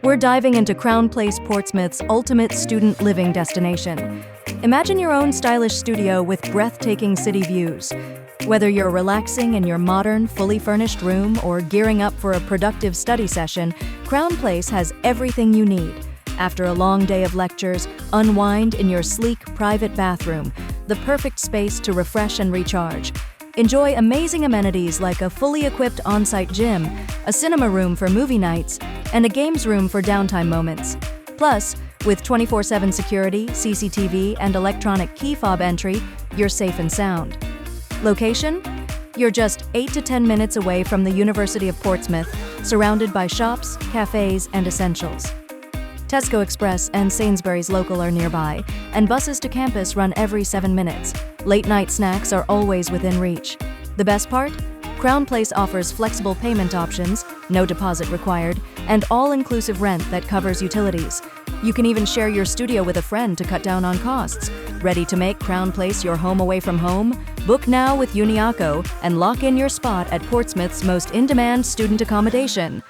we're diving into Crown Place Portsmouth's ultimate student living destination. Imagine your own stylish studio with breathtaking city views. Whether you're relaxing in your modern, fully furnished room or gearing up for a productive study session, Crown Place has everything you need. After a long day of lectures, unwind in your sleek, private bathroom, the perfect space to refresh and recharge. Enjoy amazing amenities like a fully equipped on-site gym, a cinema room for movie nights, and a games room for downtime moments. Plus, with 24/7 security, CCTV, and electronic key fob entry, you're safe and sound. Location? You're just 8 to 10 minutes away from the University of Portsmouth, surrounded by shops, cafes, and essentials. Tesco Express and Sainsbury's Local are nearby, and buses to campus run every 7 minutes. Late-night snacks are always within reach. The best part? Crown Place offers flexible payment options, no deposit required, and all-inclusive rent that covers utilities. You can even share your studio with a friend to cut down on costs. Ready to make Crown Place your home away from home? Book now with UniAcco and lock in your spot at Portsmouth's most in-demand student accommodation.